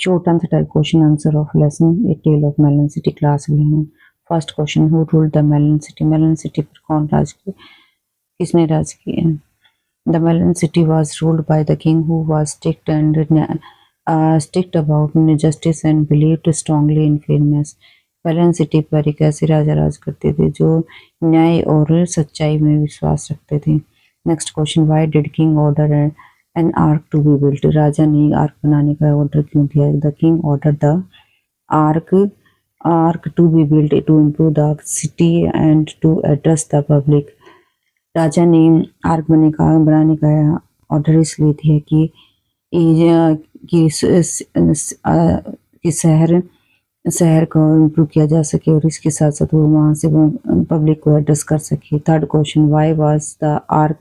Short answer type question answer of lesson A Tale of Melon City class 11. First question, who ruled the Melon City? Melon City पर कौन राज किया, किसने राज किया? The Melon City was ruled by the king who was strict about justice and believed strongly in fairness. Melon city पर एक ऐसे राजा राज करते थे जो न्याय और सच्चाई में विश्वास रखते थे. Next question, why did king order an arch to be built? राजा ने आर्क बनाने का ऑर्डर क्यों दिया? The king order the arch to be built to improve the city and to address the public. राजा ने आर्क बनाने का ऑर्डर इसलिए दिया कि शहर को इम्प्रूव किया जा सके और इसके साथ साथ वो वहाँ से पब्लिक को एड्रेस कर सके. Third question, why was the arch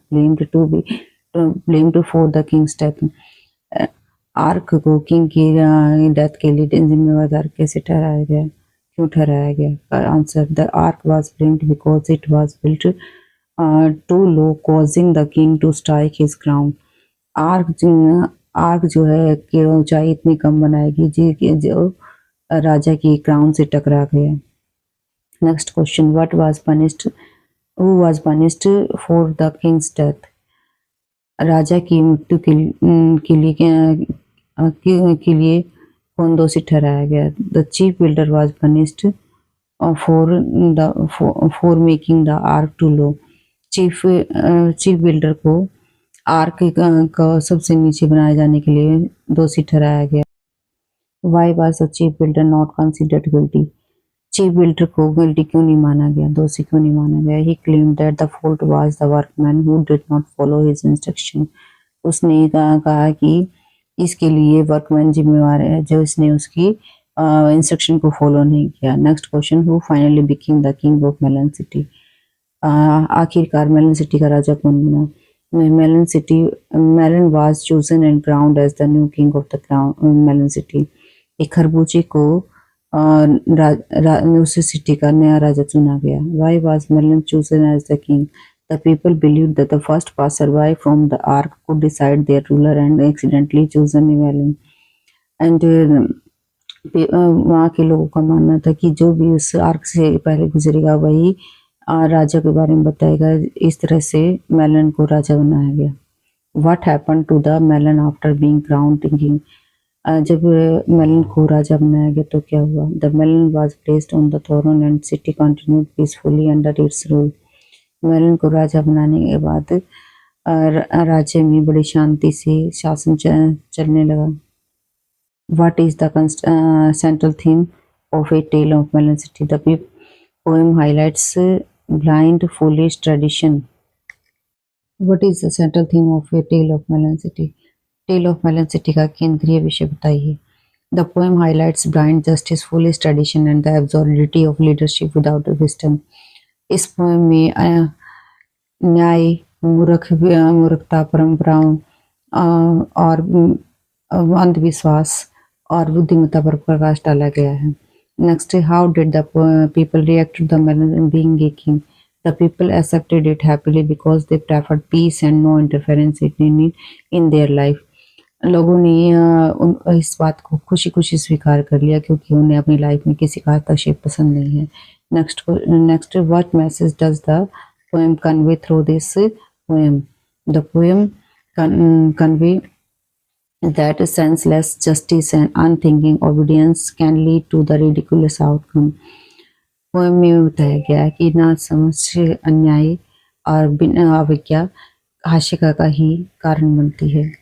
blamed for the king's death? Arch को किंग की डेथ के लिए जिम्मेवार कैसे ठहराया गया, क्यों ठहराया गया? Answer, the arch was blamed because it was built too low causing the king to strike his crown. Arch जो है कि ऊंचाई इतनी कम बनाएगी जो राजा की क्राउन से टकरा गया. Next question, what was punished, who was punished for the king's death? राजा की मृत्यु के लिए कौन दोषी ठहराया गया? The chief builder was punished for making the arch too low. Chief builder को आर्क का सबसे नीचे बनाए जाने के लिए दोषी ठहराया गया. Why was the chief builder not considered guilty? Chief builder को गिल्टी क्यों नहीं माना गया, दोषी क्यों नहीं माना गया? He claimed that the fault was the workman who did not follow his instruction. उसने कहा कि इसके लिए वर्कमैन जिम्मेवार है जो इसने उसकी इंस्ट्रक्शन को फॉलो नहीं किया. Next question, who finally became the king of melon city? आखिरकार मेलन सिटी का राजा कौन बना? Melon was chosen and crowned as the new king of the melon city. एक खरबूजे को उस सिटी का नया राजा चुना गया. Why was Merlin chosen as the king? The people believed that the first passerby from the ark could decide their ruler and accidentally chosen Merlin. And वहाँ के लोगों का मानना था कि जो भी उस आर्क से पहले गुजरेगा वही राजा के बारे में बताएगा. इस तरह से मेलन को राजा बनाया गया. What happened to the Merlin after being crowned king? जब मेलन को राजा बनाया गया तो क्या हुआ? The melon was placed on the throne and city continued peacefully under its rule. Melon को राजा बनाने के बाद राज्य में बड़ी शांति से शासन चलने लगा. What is the central theme of a tale of melon city? The poem highlights blind foolish tradition. What is the central theme of a tale of melon city? Tale of melon city का केंद्रीय विषय बताइए. The poem highlights blind justice, foolish tradition and the absolutity of leadership without wisdom. इस poem में न्याय, मूर्खता, परंपराओं और अंधविश्वास और बुद्धिमत्ता पर प्रकाश डाला गया है. Next, how did the people react to the melon being a king? The people accepted it happily because they preferred peace and no interference in their life. लोगों ने इस बात को खुशी खुशी स्वीकार कर लिया क्योंकि उन्हें अपनी लाइफ में किसी का हस्तक्षेप पसंद नहीं है. Next, what message does the poem convey through this poem? The poem convey that senseless justice and unthinking obedience can lead to the ridiculous outcome. Poem में बताया गया है कि ना समझ, अन्याय और बिना अवज्ञा हाशिका का ही कारण बनती है.